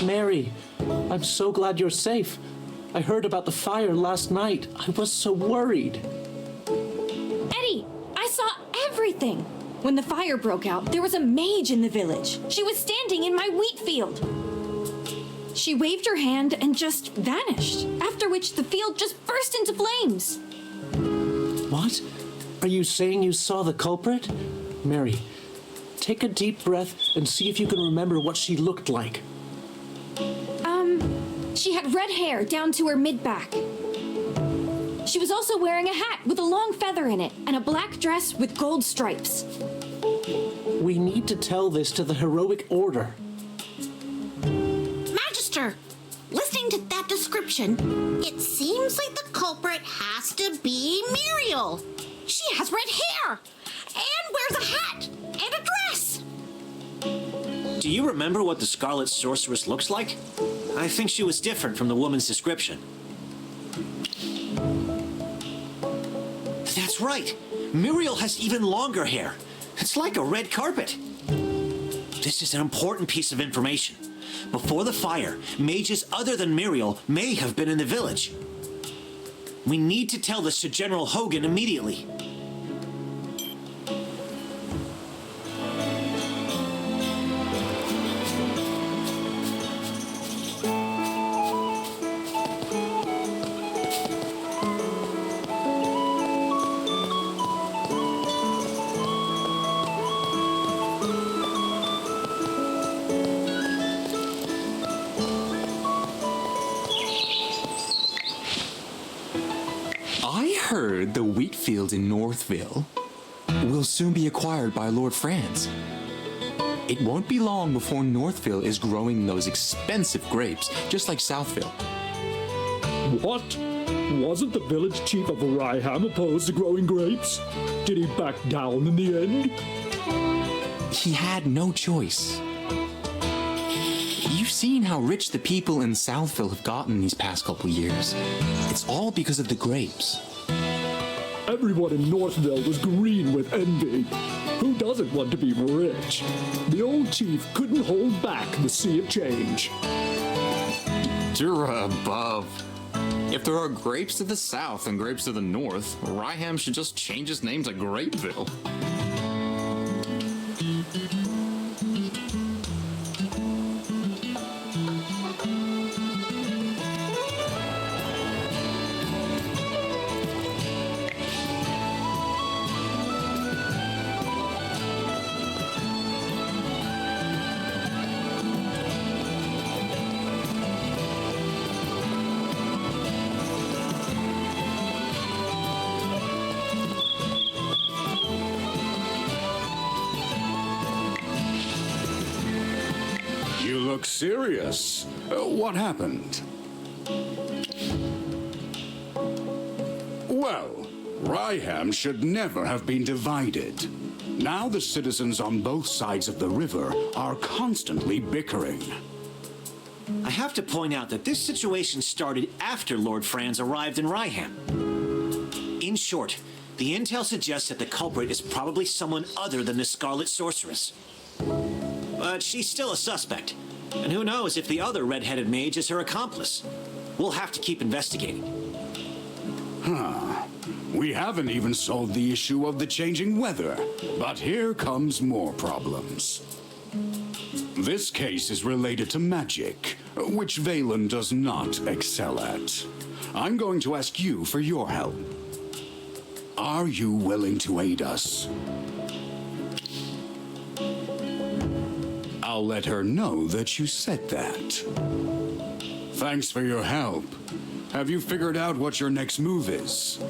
Mary, I'm so glad you're safe. I heard about the fire last night. I was so worried. Eddie, I saw everything. When the fire broke out, there was a mage in the village. She was standing in my wheat field. She waved her hand and just vanished, after which the field just burst into flames. What? Are you saying you saw the culprit? Mary, take a deep breath and see if you can remember what she looked like. She had red hair down to her mid-back. She was also wearing a hat with a long feather in it and a black dress with gold stripes. We need to tell this to the heroic order. Magister, listening to that description, it seems like the culprit has to be Muriel. She has red hair and wears a hat and a dress. Do you remember what the Scarlet Sorceress looks like? I think she was different from the woman's description. That's right. Muriel has even longer hair. It's like a red carpet. This is an important piece of information. Before the fire, mages other than Muriel may have been in the village. We need to tell this to General Hogan immediately. The wheat fields in Northville will soon be acquired by Lord Franz. It won't be long before Northville is growing those expensive grapes, just like Southville. What? Wasn't the village chief of Rhyham opposed to growing grapes? Did he back down in the end? He had no choice. You've seen how rich the people in Southville have gotten these past couple years. It's all because of the grapes. Everyone in Northville was green with envy. Who doesn't want to be rich? The old chief couldn't hold back the sea of change. Dura above. If there are grapes to the south and grapes to the north, Rhyham should just change his name to Grapeville. Serious? What happened? Well, Rhyham should never have been divided. Now the citizens on both sides of the river are constantly bickering. I have to point out that this situation started after Lord Franz arrived in Rhyham. In short, the intel suggests that the culprit is probably someone other than the Scarlet Sorceress. But she's still a suspect. And who knows if the other red-headed mage is her accomplice. We'll have to keep investigating. We haven't even solved the issue of the changing weather. But here comes more problems. This case is related to magic, which Valen does not excel at. I'm going to ask you for your help. Are you willing to aid us? I'll let her know that you said that. Thanks for your help. Have you figured out what your next move is?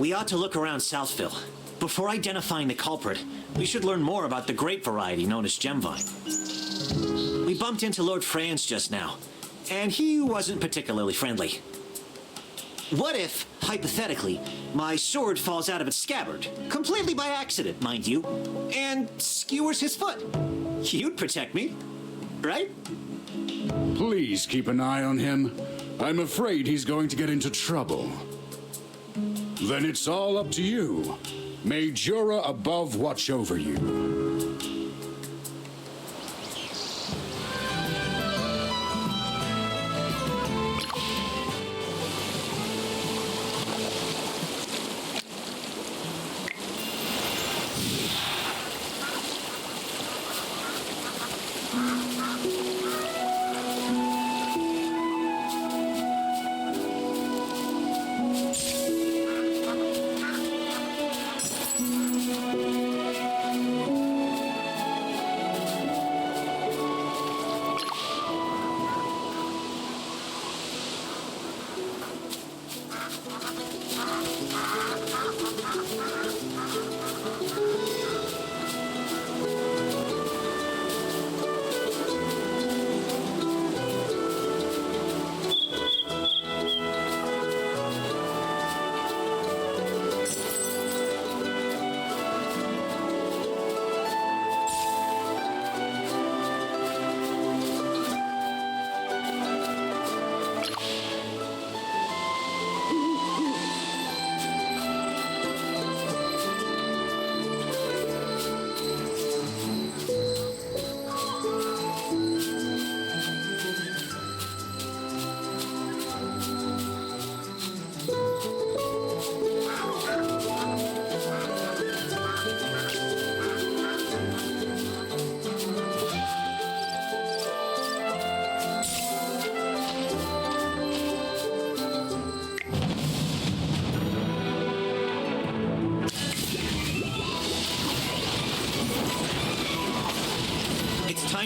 We ought to look around Southville. Before identifying the culprit, we should learn more about the grape variety known as Gemvine. We bumped into Lord Franz just now, and he wasn't particularly friendly. What if, hypothetically, my sword falls out of its scabbard, completely by accident, mind you, and skewers his foot? You'd protect me, right? Please keep an eye on him. I'm afraid he's going to get into trouble. Then it's all up to you. May Jura above watch over you.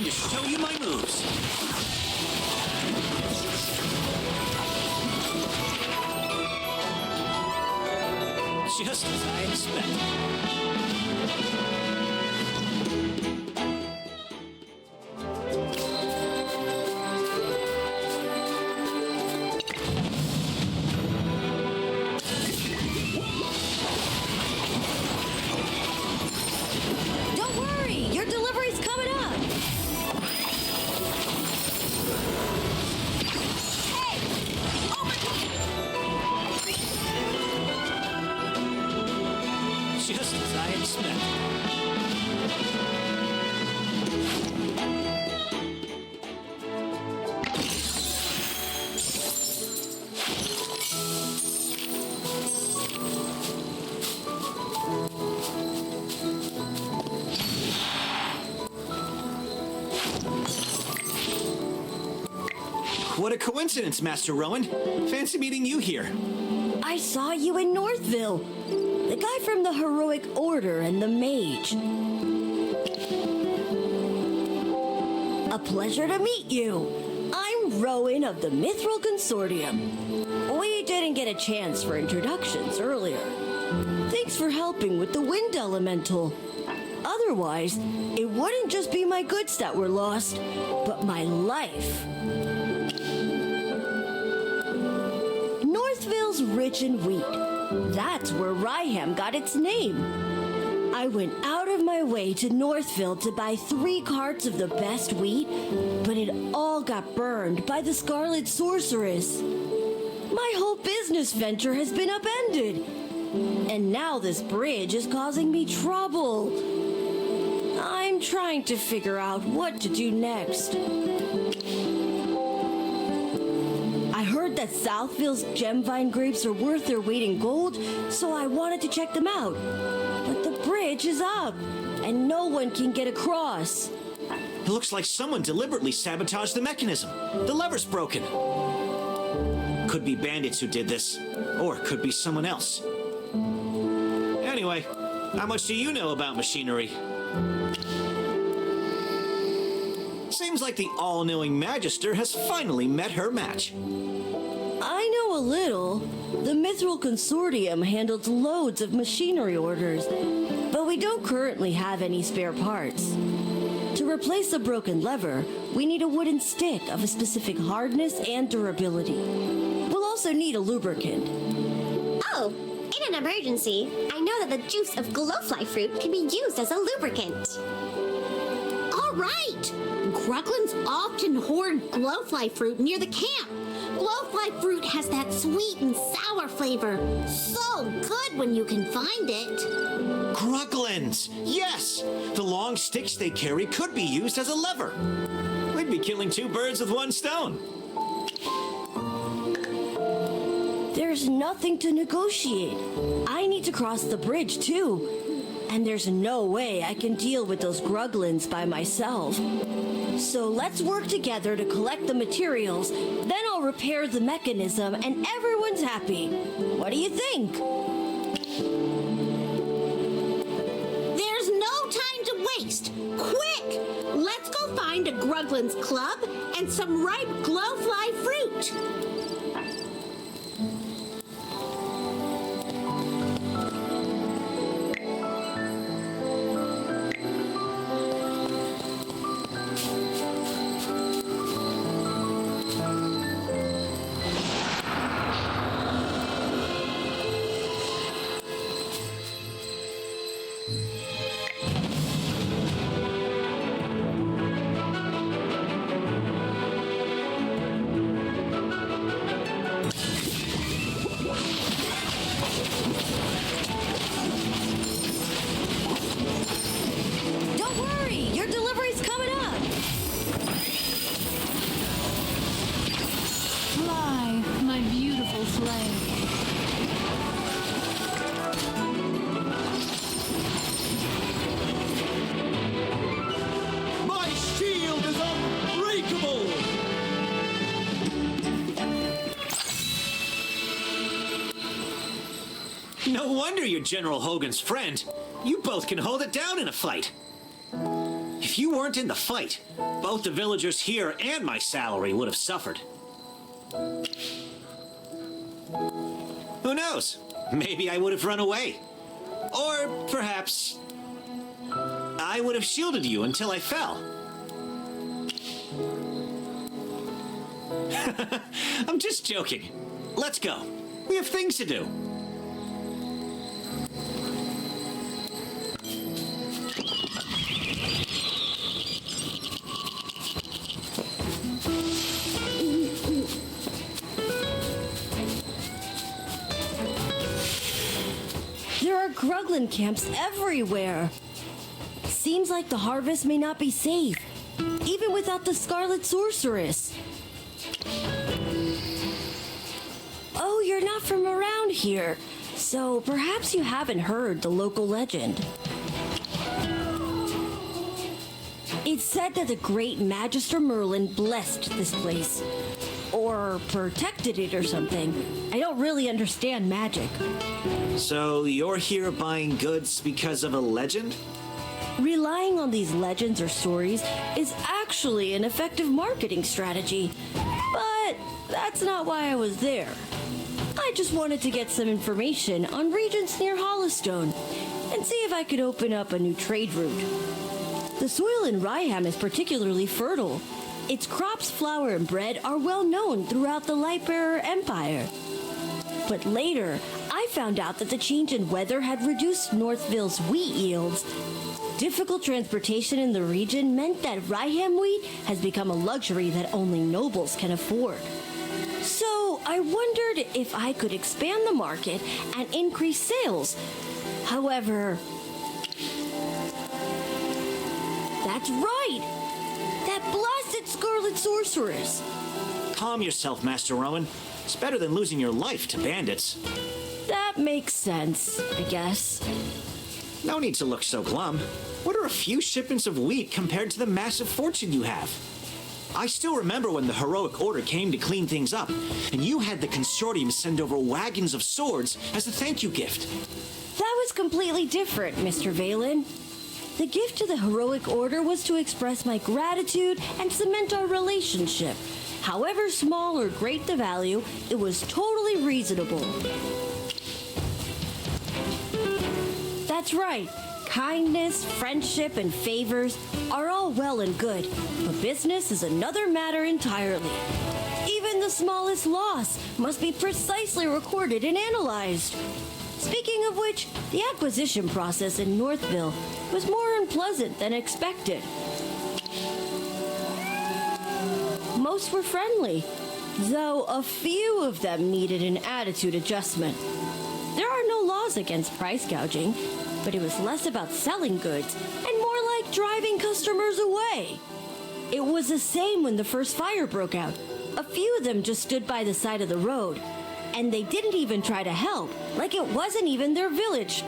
time to show you my moves. Just as I expected. Don't worry, your delivery's coming up. Hey! Oh my God! Just as I expected. What a coincidence, Master Rowan. Fancy meeting you here. I saw you in Northville. The guy from the Heroic Order and the Mage. A pleasure to meet you. I'm Rowan of the Mithril Consortium. We didn't get a chance for introductions earlier. Thanks for helping with the Wind Elemental. Otherwise, it wouldn't just be my goods that were lost, but my life. Northville's rich in wheat. That's where Ryham got its name. I went out of my way to Northville to buy 3 carts of the best wheat, but it all got burned by the Scarlet Sorceress. My whole business venture has been upended, and now this bridge is causing me trouble. I'm trying to figure out what to do next. I heard that Southville's gemvine grapes are worth their weight in gold, so I wanted to check them out. But the bridge is up, and no one can get across. It looks like someone deliberately sabotaged the mechanism. The lever's broken. Could be bandits who did this, or it could be someone else. Anyway, how much do you know about machinery? Seems like the all-knowing Magister has finally met her match. I know a little. The Mithril Consortium handles loads of machinery orders, but we don't currently have any spare parts. To replace the broken lever, we need a wooden stick of a specific hardness and durability. We'll also need a lubricant. Oh, in an emergency, I know that the juice of glowfly fruit can be used as a lubricant. All right! Gruglins often hoard glowfly fruit near the camp. Glowfly fruit has that sweet and sour flavor. So good when you can find it. Gruglins! Yes! The long sticks they carry could be used as a lever. We'd be killing 2 birds with 1 stone. There's nothing to negotiate. I need to cross the bridge, too. And there's no way I can deal with those Gruglins by myself. So let's work together to collect the materials, then I'll repair the mechanism and everyone's happy. What do you think? There's no time to waste. Quick! Let's go find a Gruglin's club and some ripe glowfly fruit. Don't worry, your delivery's coming up. Fly, my beautiful slave. My shield is unbreakable! No wonder you're General Hogan's friend. You both can hold it down in a fight. You If you weren't in the fight, both the villagers here and my salary would have suffered. Who knows? Maybe I would have run away. Or perhaps I would have shielded you until I fell. I'm just joking. Let's go. We have things to do. There are Gruglin camps everywhere. Seems like the harvest may not be safe, even without the Scarlet Sorceress. Oh, you're not from around here, so perhaps you haven't heard the local legend. It's said that the great Magister Merlin blessed this place, or protected it or something. I don't really understand magic. So you're here buying goods because of a legend? Relying on these legends or stories is actually an effective marketing strategy, but that's not why I was there. I just wanted to get some information on regions near Hollowstone and see if I could open up a new trade route. The soil in Ryham is particularly fertile. Its crops, flour, and bread are well known throughout the Lightbearer Empire. But later, I found out that the change in weather had reduced Northville's wheat yields. Difficult transportation in the region meant that Ryham wheat has become a luxury that only nobles can afford. So I wondered if I could expand the market and increase sales. However, that's right! That blasted Scarlet Sorceress! Calm yourself, Master Rowan. It's better than losing your life to bandits. That makes sense, I guess. No need to look so glum. What are a few shipments of wheat compared to the massive fortune you have? I still remember when the Heroic Order came to clean things up, and you had the Consortium send over wagons of swords as a thank you gift. That was completely different, Mr. Valen. The gift to the Heroic Order was to express my gratitude and cement our relationship. However small or great the value, it was totally reasonable. That's right. Kindness, friendship, and favors are all well and good, but business is another matter entirely. Even the smallest loss must be precisely recorded and analyzed. Speaking of which, the acquisition process in Northville was more unpleasant than expected. Most were friendly, though a few of them needed an attitude adjustment. There are no laws against price gouging, but it was less about selling goods and more like driving customers away. It was the same when the first fire broke out. A few of them just stood by the side of the road, and they didn't even try to help, like it wasn't even their village.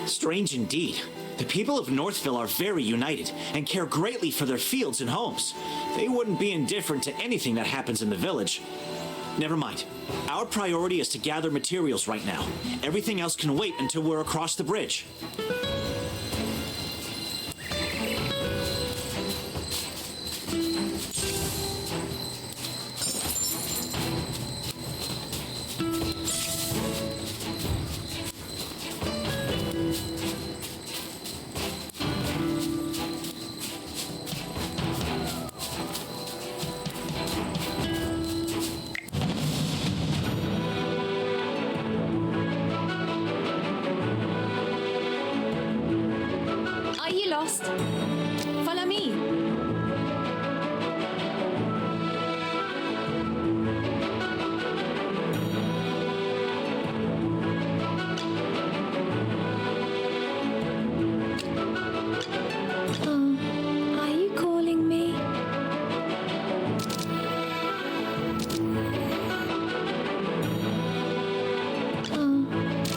Strange indeed. The people of Northville are very united and care greatly for their fields and homes. They wouldn't be indifferent to anything that happens in the village. Never mind. Our priority is to gather materials right now. Everything else can wait until we're across the bridge. Lost. Follow me. Are you calling me?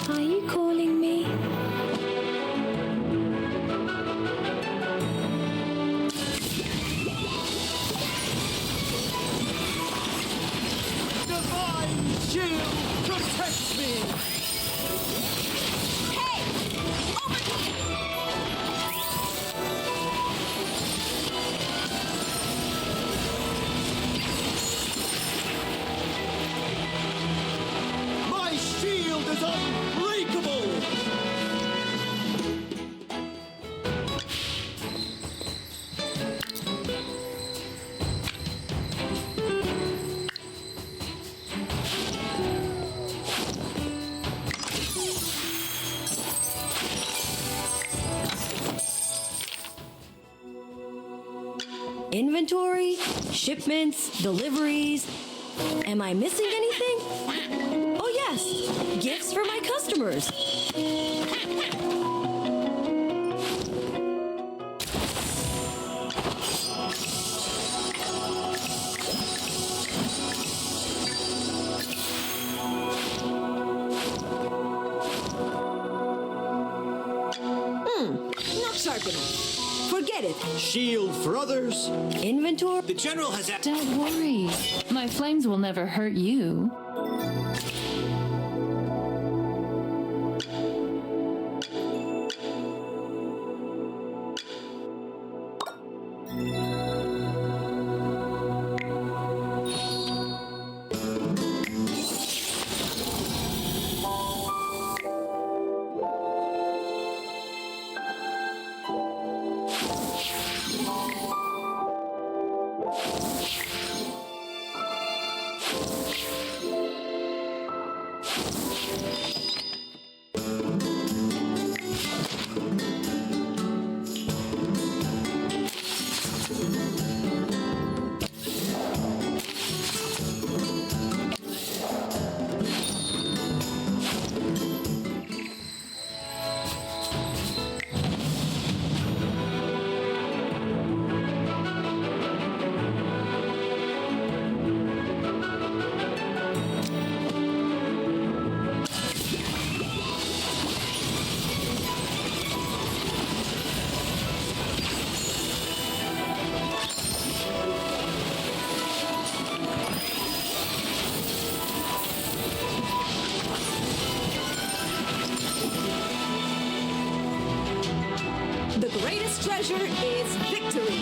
Are you calling me? is unbreakable! Inventory, shipments, deliveries. Am I missing anything? Oh yes, gifts for my customers. Not sharp enough. Forget it. Shield for others. Inventory. The general has... Don't worry. My flames will never hurt you. The greatest treasure is victory.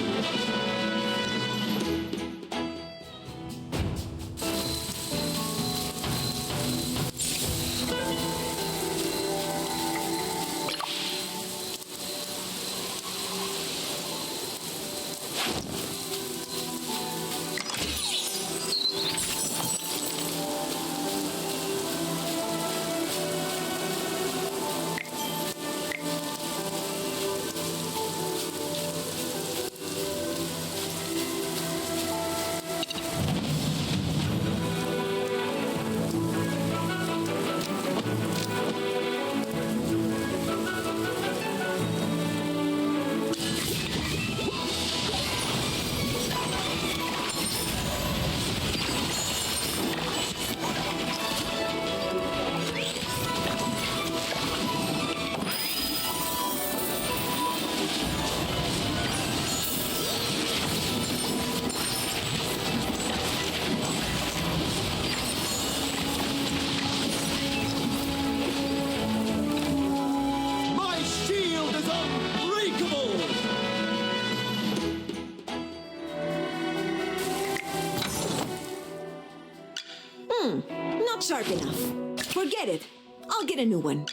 Not sharp enough. Forget it. I'll get a new one.